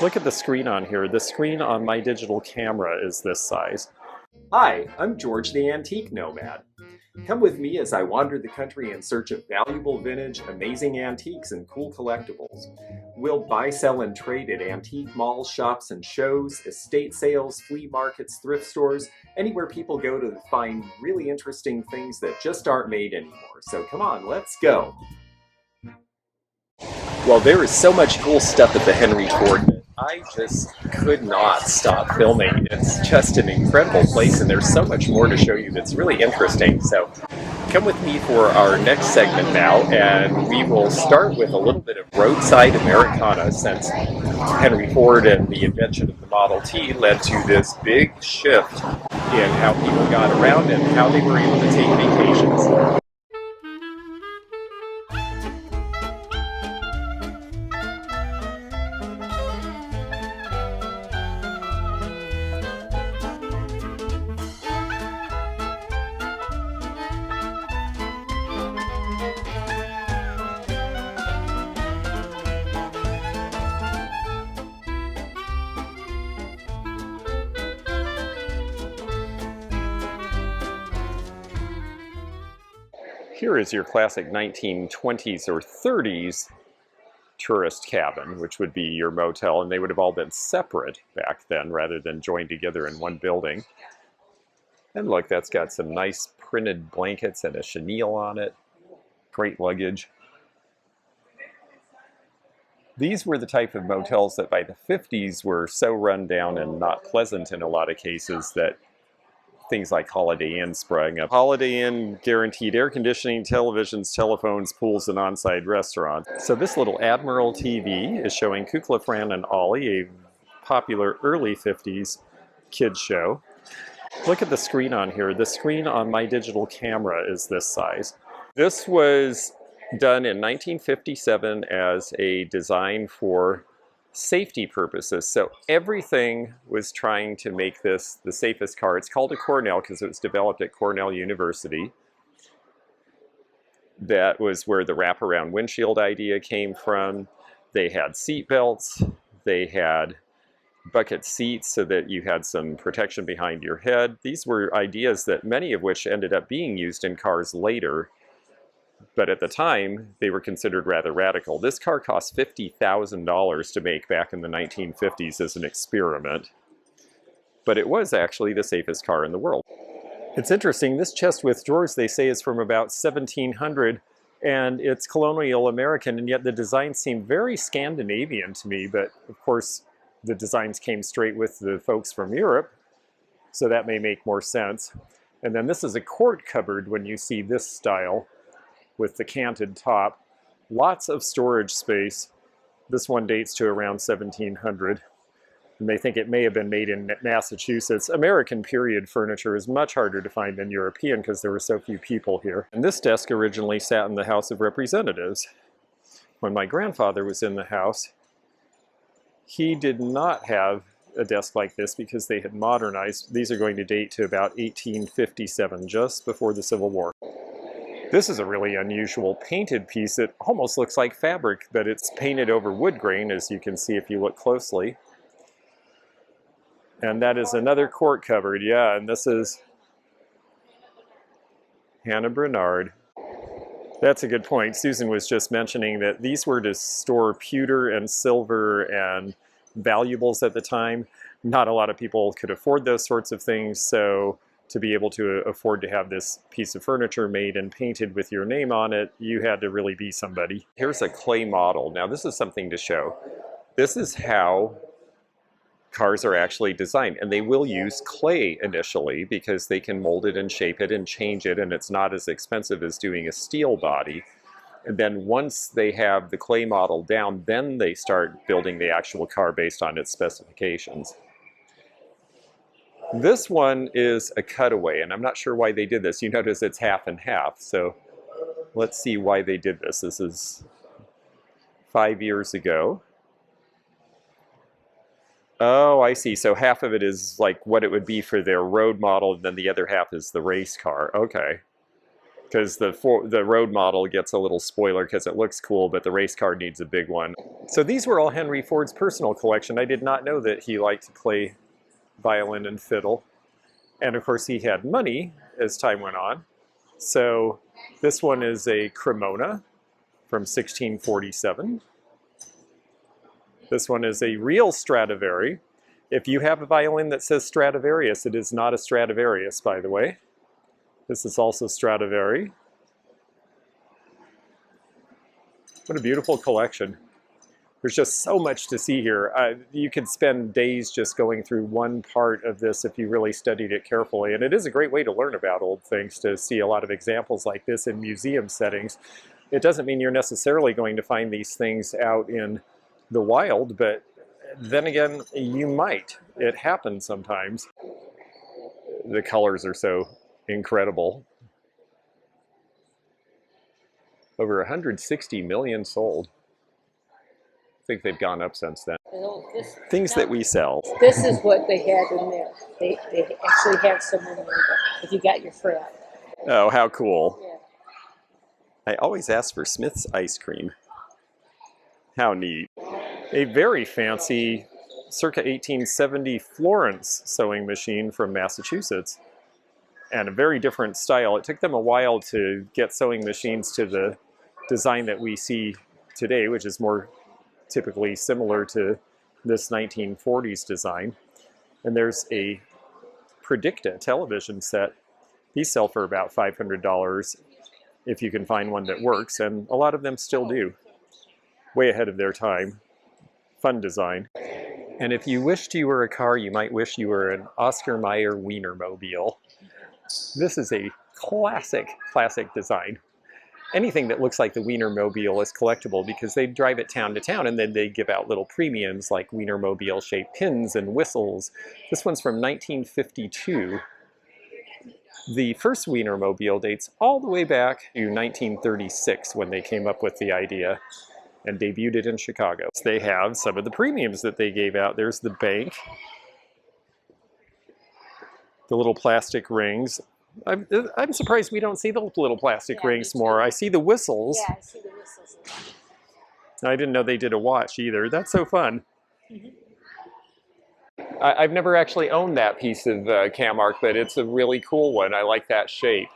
Look at the screen on here. The screen on my digital camera is this size. Hi, I'm George the Antique Nomad. Come with me as I wander the country in search of valuable vintage, amazing antiques, and cool collectibles. We'll buy, sell, and trade at antique malls, shops, and shows, estate sales, flea markets, thrift stores, anywhere people go to find really interesting things that just aren't made anymore. So come on, let's go! Well, there is so much cool stuff at the Henry Ford that I just could not stop filming. It's just an incredible place, and there's so much more to show you that's really interesting. So come with me for our next segment now, and we will start with a little bit of Roadside Americana, since Henry Ford and the invention of the Model T led to this big shift in how people got around and how they were able to take vacations. Here is your classic 1920s or 30s tourist cabin, which would be your motel, and they would have all been separate back then rather than joined together in one building. And look, that's got some nice printed blankets and a chenille on it. Great luggage. These were the type of motels that by the 50s were so run down and not pleasant in a lot of cases that things like Holiday Inn sprang up. Holiday Inn guaranteed air conditioning, televisions, telephones, pools, and on-site restaurants. So this little Admiral TV is showing Kukla, Fran, and Ollie, a popular early 50s kids show. Look at the screen on here. The screen on my digital camera is this size. This was done in 1957 as a design for safety purposes. So everything was trying to make this the safest car. It's called a Cornell because it was developed at Cornell University. That was where the wraparound windshield idea came from. They had seat belts. They had bucket seats so that you had some protection behind your head. These were ideas that many of which ended up being used in cars later. But at the time, they were considered rather radical. This car cost $50,000 to make back in the 1950s as an experiment. But it was actually the safest car in the world. It's interesting, this chest with drawers, they say, is from about 1700, and it's Colonial American, and yet the designs seem very Scandinavian to me. But of course, the designs came straight with the folks from Europe, so that may make more sense. And then this is a quart cupboard when you see this style, with the canted top. Lots of storage space. This one dates to around 1700. And they think it may have been made in Massachusetts. American period furniture is much harder to find than European because there were so few people here. And this desk originally sat in the House of Representatives. When my grandfather was in the House, he did not have a desk like this because they had modernized. These are going to date to about 1857, just before the Civil War. This is a really unusual painted piece. It almost looks like fabric, but it's painted over wood grain, as you can see if you look closely. And that is another quart cupboard, yeah, and this is Hannah Bernard. That's a good point. Susan was just mentioning that these were to store pewter and silver and valuables at the time. Not a lot of people could afford those sorts of things, so to be able to afford to have this piece of furniture made and painted with your name on it, you had to really be somebody. Here's a clay model. Now this is something to show. This is how cars are actually designed, and they will use clay initially because they can mold it and shape it and change it, and it's not as expensive as doing a steel body. And then once they have the clay model down, then they start building the actual car based on its specifications. This one is a cutaway, and I'm not sure why they did this. You notice it's half and half, so let's see why they did this. This is 5 years ago. Oh, I see. So half of it is like what it would be for their road model, and then the other half is the race car. Okay. because the road model gets a little spoiler because it looks cool, but the race car needs a big one. So these were all Henry Ford's personal collection. I did not know that he liked to play violin and fiddle. And of course he had money as time went on. So this one is a Cremona from 1647. This one is a real Stradivari. If you have a violin that says Stradivarius, it is not a Stradivarius, by the way. This is also Stradivari. What a beautiful collection. There's just so much to see here. You could spend days just going through one part of this if you really studied it carefully. And it is a great way to learn about old things, to see a lot of examples like this in museum settings. It doesn't mean you're necessarily going to find these things out in the wild, but then again, you might. It happens sometimes. The colors are so incredible. Over 160 million sold. I think they've gone up since then. Things that we sell. This is what they had in there. They actually have some in there if you got your frat. Oh, how cool. Yeah. I always ask for Smith's ice cream. How neat. A very fancy circa 1870 Florence sewing machine from Massachusetts. And a very different style. It took them a while to get sewing machines to the design that we see today, which is more typically similar to this 1940s design. And there's a Predicta television set. These sell for about $500 if you can find one that works, and a lot of them still do. Way ahead of their time. Fun design. And if you wished you were a car, you might wish you were an Oscar Mayer Wienermobile. This is a classic design. Anything that looks like the Wienermobile is collectible because they drive it town to town and then they give out little premiums like Wienermobile shaped pins and whistles. This one's from 1952. The first Wienermobile dates all the way back to 1936 when they came up with the idea and debuted it in Chicago. They have some of the premiums that they gave out. There's the bank, the little plastic rings. I'm surprised we don't see the little plastic rings more. I see the whistles. Yeah, I see the whistles. I didn't know they did a watch either. That's so fun. I've never actually owned that piece of Camark, but it's a really cool one. I like that shape.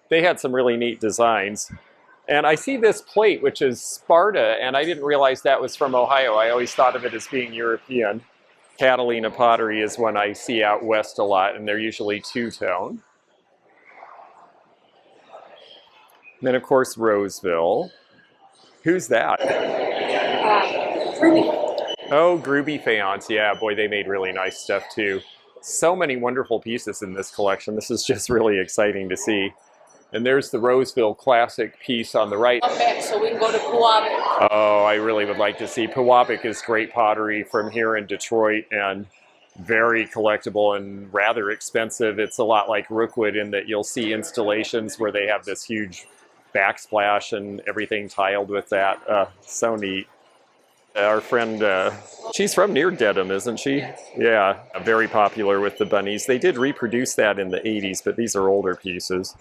They had some really neat designs. And I see this plate, which is Sparta, and I didn't realize that was from Ohio. I always thought of it as being European. Catalina pottery is one I see out west a lot, and they're usually two-tone. Then, of course, Roseville. Who's that? Ruby. Oh, Gruby Faience. Yeah, boy, they made really nice stuff, too. So many wonderful pieces in this collection. This is just really exciting to see. And there's the Roseville Classic piece on the right. Come back so we can go to Pewabic. Oh, I really would like to see. Pewabic is great pottery from here in Detroit and very collectible and rather expensive. It's a lot like Rookwood in that you'll see installations where they have this huge backsplash and everything tiled with that. So neat. Our friend, she's from near Dedham, isn't she? Yeah, very popular with the bunnies. They did reproduce that in the 80s, but these are older pieces.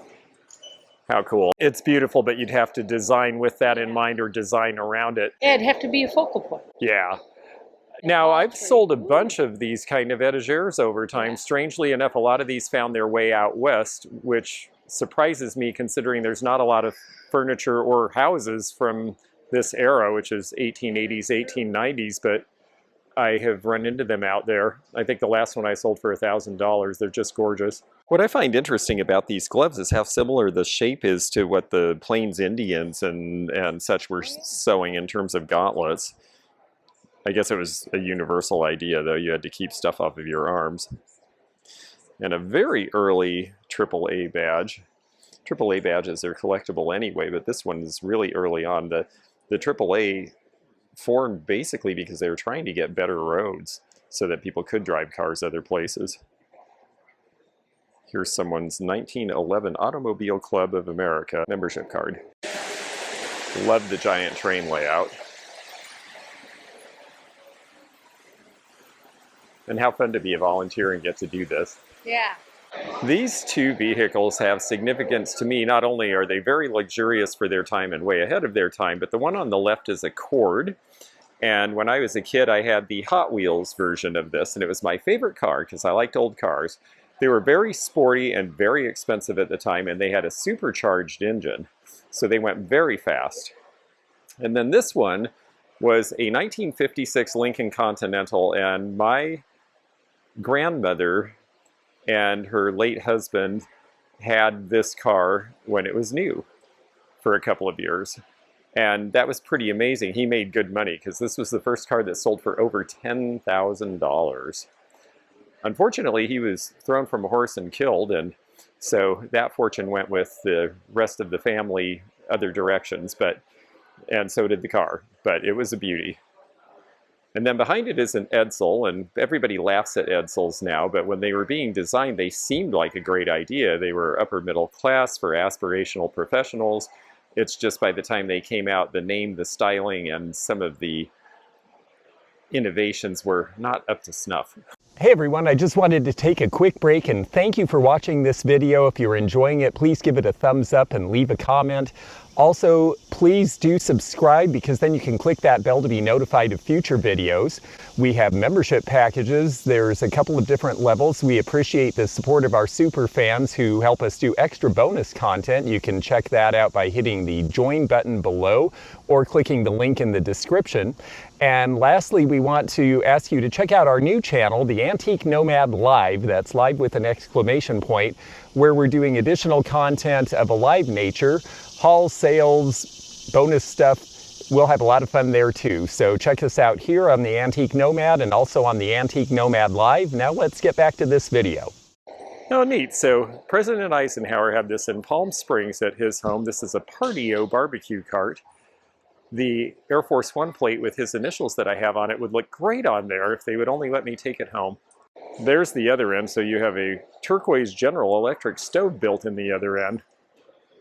How cool. It's beautiful, but you'd have to design with that in mind or design around it. Yeah, it'd have to be a focal point. Yeah. Now, I've sold a bunch of these kind of etagères over time. Strangely enough, a lot of these found their way out west, which surprises me considering there's not a lot of furniture or houses from this era, which is 1880s, 1890s, but I have run into them out there. I think the last one I sold for $1,000. They're just gorgeous. What I find interesting about these gloves is how similar the shape is to what the Plains Indians and such were sewing in terms of gauntlets. I guess it was a universal idea, though. You had to keep stuff off of your arms. And a very early AAA badge. AAA badges are collectible anyway, but this one is really early on. The AAA formed basically because they were trying to get better roads so that people could drive cars other places. Here's someone's 1911 Automobile Club of America membership card. Love the giant train layout. And how fun to be a volunteer and get to do this. Yeah. These two vehicles have significance to me. Not only are they very luxurious for their time and way ahead of their time, but the one on the left is a Cord. And when I was a kid, I had the Hot Wheels version of this, and it was my favorite car because I liked old cars. They were very sporty and very expensive at the time, and they had a supercharged engine, so they went very fast. And then this one was a 1956 Lincoln Continental, and my grandmother and her late husband had this car when it was new for a couple of years. And that was pretty amazing. He made good money because this was the first car that sold for over $10,000. Unfortunately, he was thrown from a horse and killed, and so that fortune went with the rest of the family other directions, and so did the car, but it was a beauty. And then behind it is an Edsel, and everybody laughs at Edsels now, but when they were being designed, they seemed like a great idea. They were upper middle class for aspirational professionals. It's just by the time they came out, the name, the styling, and some of the innovations were not up to snuff. Hey everyone, I just wanted to take a quick break and thank you for watching this video. If you're enjoying it, please give it a thumbs up and leave a comment. Also, please do subscribe because then you can click that bell to be notified of future videos. We have membership packages. There's a couple of different levels. We appreciate the support of our super fans who help us do extra bonus content. You can check that out by hitting the join button below or clicking the link in the description. And lastly, we want to ask you to check out our new channel, the Antique Nomad Live. That's live with an exclamation point, where we're doing additional content of a live nature, hauls, sales, bonus stuff. We'll have a lot of fun there too. So check us out here on the Antique Nomad and also on the Antique Nomad Live. Now let's get back to this video. Oh, neat. So President Eisenhower had this in Palm Springs at his home. This is a Partio barbecue cart. The Air Force One plate with his initials that I have on it would look great on there if they would only let me take it home. There's the other end, so you have a turquoise General Electric stove built in the other end.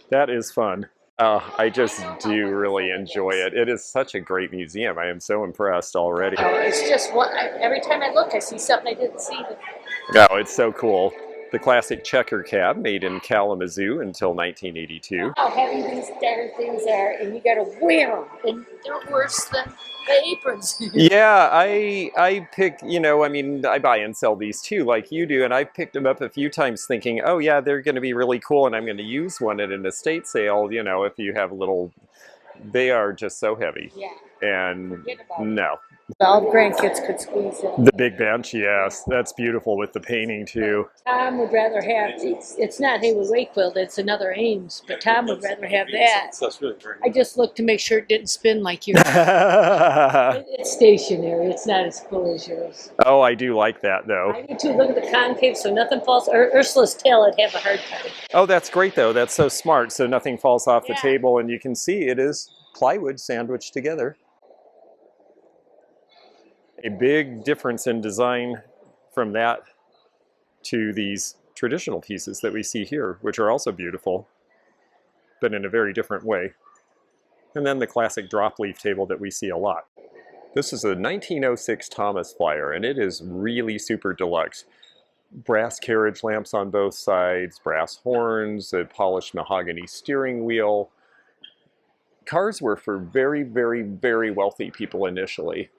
That is fun. I just do really enjoy it. It is such a great museum. I am so impressed already. It's just every time I look, I see something I didn't see before. Oh, it's so cool. The classic checker cab made in Kalamazoo until 1982. How heavy these darn things are, and you gotta wear them, and they're worse than the aprons. Yeah, I pick, I buy and sell these too, like you do, and I've picked them up a few times thinking, oh yeah, they're going to be really cool, and I'm going to use one at an estate sale, if you have they are just so heavy. Yeah. And no. All the grandkids could squeeze in. The big bench, yes, that's beautiful with the painting too. Tom would rather have, it's not Haywood Wakefield, it's another Ames, but Tom would rather have that. I just looked to make sure it didn't spin like yours. It's stationary, it's not as cool as yours. Oh, I do like that though. I do too. Look at the concave so nothing falls. Ursula's tail would have a hard time. Oh, that's great though. That's so smart. So nothing falls off the table, and you can see it is plywood sandwiched together. A big difference in design from that to these traditional pieces that we see here, which are also beautiful, but in a very different way. And then the classic drop leaf table that we see a lot. This is a 1906 Thomas Flyer, and it is really super deluxe. Brass carriage lamps on both sides, brass horns, a polished mahogany steering wheel. Cars were for very, very, very wealthy people initially.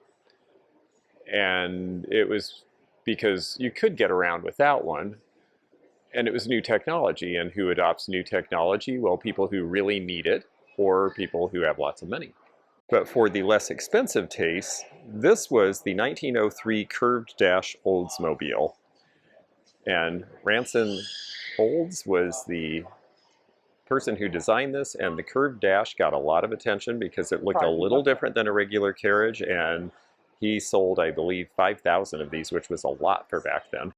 And it was because you could get around without one, and it was new technology. And who adopts new technology? Well, people who really need it, or people who have lots of money. But for the less expensive tastes, this was the 1903 curved dash Oldsmobile. And Ransom Olds was the person who designed this, and the curved dash got a lot of attention because it looked a little different than a regular carriage, and he sold, I believe, 5,000 of these, which was a lot for back then.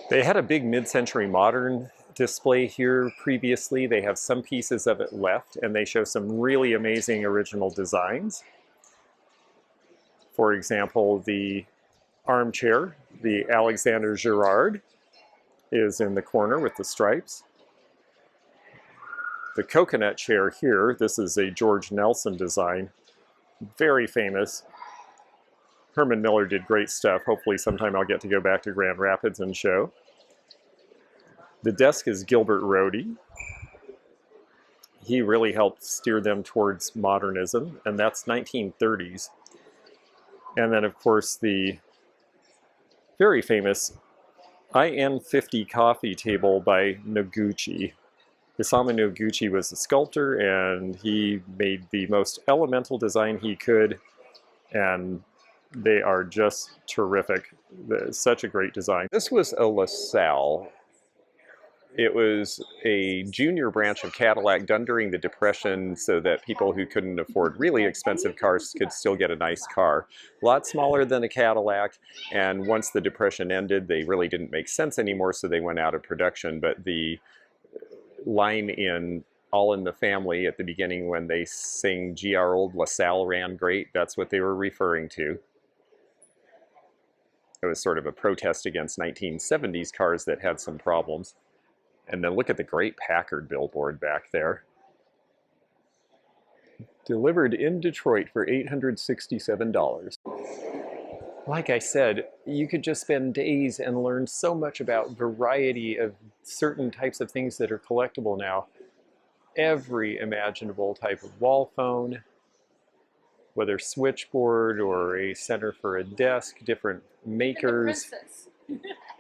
They had a big mid-century modern display here previously. They have some pieces of it left, and they show some really amazing original designs. For example, the armchair, the Alexander Girard, is in the corner with the stripes. The coconut chair here, this is a George Nelson design, very famous. Herman Miller did great stuff. Hopefully sometime I'll get to go back to Grand Rapids and show. The desk is Gilbert Rhodey. He really helped steer them towards modernism, and that's 1930s. And then, of course, the very famous IN50 coffee table by Noguchi. Isamu Noguchi was a sculptor, and he made the most elemental design he could, and they are just terrific. Such a great design. This was a LaSalle. It was a junior branch of Cadillac done during the Depression so that people who couldn't afford really expensive cars could still get a nice car. A lot smaller than a Cadillac, and once the Depression ended, they really didn't make sense anymore, so they went out of production. But the line in All in the Family at the beginning when they sing "Gee, our old LaSalle ran great," that's what they were referring to. It was sort of a protest against 1970s cars that had some problems. And then look at the great Packard billboard back there. Delivered in Detroit for $867. Like I said, you could just spend days and learn so much about variety of certain types of things that are collectible now. Every imaginable type of wall phone, whether switchboard or a center for a desk, different makers.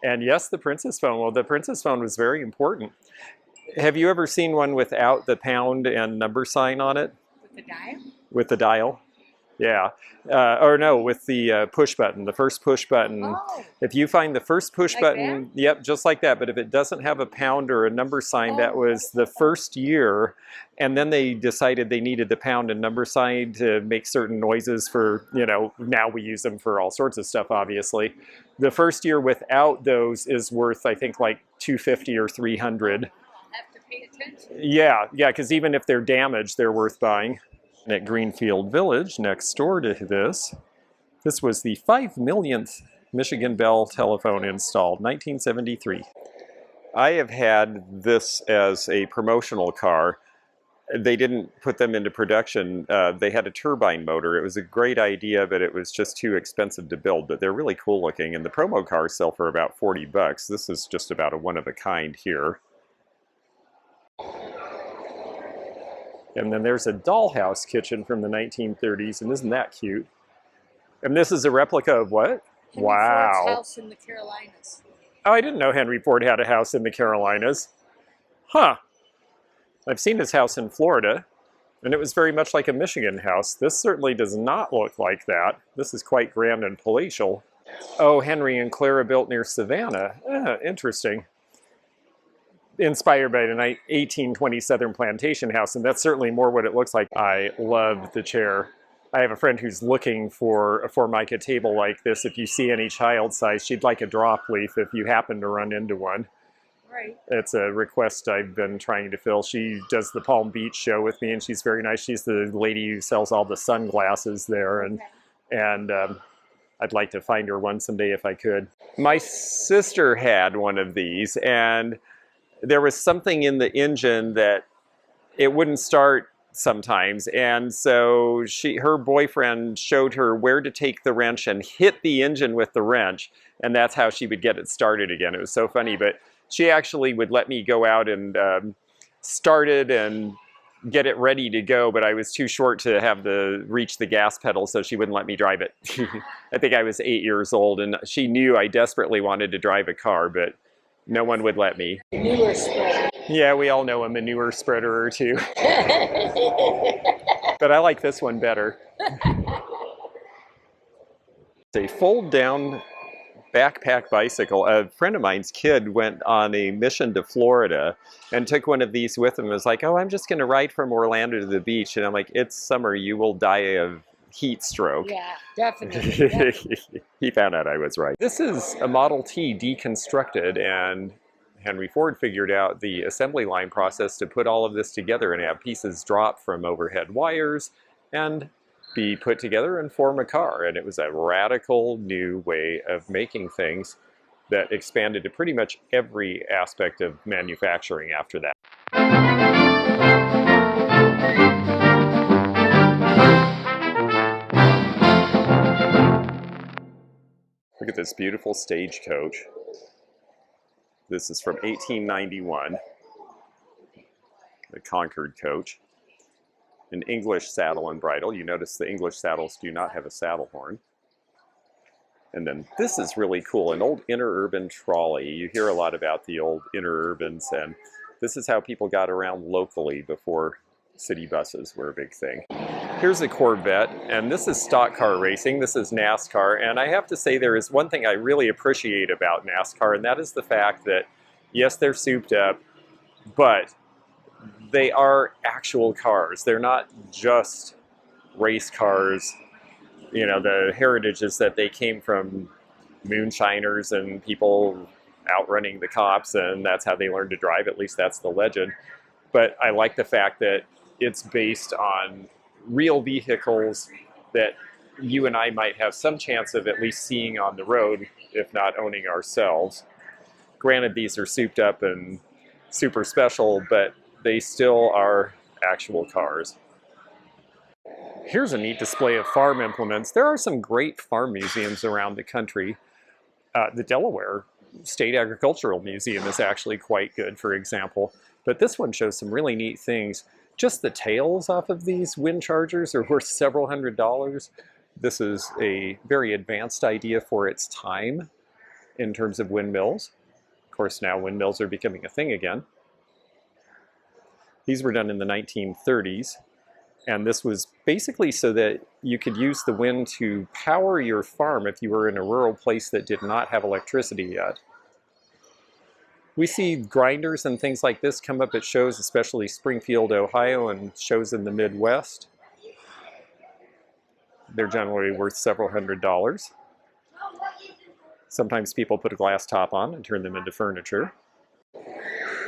And yes, the Princess phone. Well, the Princess phone was very important. Have you ever seen one without the pound and number sign on it? With the dial? With the dial? Yeah. Or no, with the push button, the first push button. Oh. If you find the first push Like button, that? yep, just like that. But if it doesn't have a pound or a number sign, that was the first year. And then they decided they needed the pound and number sign to make certain noises for, you know, now we use them for all sorts of stuff, obviously. The first year without those is worth, I think, like $250 or $300. Have to pay attention. Yeah, because even if they're damaged, they're worth buying. At Greenfield Village, next door to this was the 5 millionth Michigan Bell telephone installed, 1973. I have had this as a promotional car. They didn't put them into production. They had a turbine motor. It was a great idea, but it was just too expensive to build. But they're really cool looking, and the promo cars sell for about $40. This is just about a one-of-a-kind here. And then there's a dollhouse kitchen from the 1930s, and isn't that cute? And this is a replica of what? Henry Wow. Ford's house in the Carolinas. Oh, I didn't know Henry Ford had a house in the Carolinas. Huh. I've seen his house in Florida, and it was very much like a Michigan house. This certainly does not look like that. This is quite grand and palatial. Oh, Henry and Clara built near Savannah. Interesting. Inspired by the 1820 Southern Plantation House, and that's certainly more what it looks like. I love the chair. I have a friend who's looking for a Formica table like this. If you see any child size, she'd like a drop leaf if you happen to run into one. Right. It's a request I've been trying to fill. She does the Palm Beach show with me, and she's very nice. She's the lady who sells all the sunglasses there, and I'd like to find her one someday if I could. My sister had one of these, and there was something in the engine that it wouldn't start sometimes, and so her boyfriend showed her where to take the wrench and hit the engine with the wrench, and that's how she would get it started again. It was so funny, but she actually would let me go out and start it and get it ready to go, but I was too short to reach the gas pedal, so she wouldn't let me drive it. I think I was 8 years old, and she knew I desperately wanted to drive a car, but no one would let me. Manure spreader. Yeah, we all know a manure spreader or two. But I like this one better. It's a fold-down backpack bicycle. A friend of mine's kid went on a mission to Florida and took one of these with him and was like, oh, I'm just going to ride from Orlando to the beach. And I'm like, it's summer, you will die of heat stroke. Yeah, definitely. He found out I was right. This is a Model T deconstructed, and Henry Ford figured out the assembly line process to put all of this together and have pieces drop from overhead wires and be put together and form a car. And it was a radical new way of making things that expanded to pretty much every aspect of manufacturing after that. Look at this beautiful Stagecoach. This is from 1891, the Concord coach. An English saddle and bridle. You notice the English saddles do not have a saddle horn. And then this is really cool, an old interurban trolley. You hear a lot about the old interurbans, and this is how people got around locally before city buses were a big thing. Here's a Corvette, and this is stock car racing. This is NASCAR, and I have to say there is one thing I really appreciate about NASCAR, and that is the fact that, yes, they're souped up, but they are actual cars. They're not just race cars. You know, the heritage is that they came from moonshiners and people outrunning the cops, and that's how they learned to drive. At least that's the legend. But I like the fact that it's based on real vehicles that you and I might have some chance of at least seeing on the road, if not owning ourselves. Granted, these are souped up and super special, but they still are actual cars. Here's a neat display of farm implements. There are some great farm museums around the country. The Delaware State Agricultural Museum is actually quite good, for example. But this one shows some really neat things. Just the tails off of these wind chargers are worth several $100s. This is a very advanced idea for its time in terms of windmills. Of course, now windmills are becoming a thing again. These were done in the 1930s. And this was basically so that you could use the wind to power your farm if you were in a rural place that did not have electricity yet. We see grinders and things like this come up at shows, especially Springfield, Ohio, and shows in the Midwest. They're generally worth several $100s. Sometimes people put a glass top on and turn them into furniture.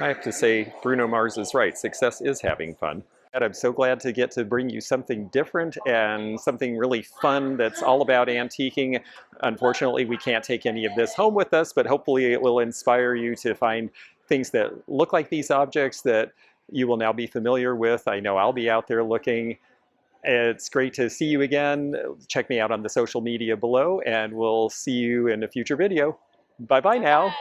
I have to say, Bruno Mars is right. Success is having fun. And I'm so glad to get to bring you something different and something really fun that's all about antiquing. Unfortunately, we can't take any of this home with us, but hopefully it will inspire you to find things that look like these objects that you will now be familiar with. I know I'll be out there looking. It's great to see you again. Check me out on the social media below, and we'll see you in a future video. Bye-bye now.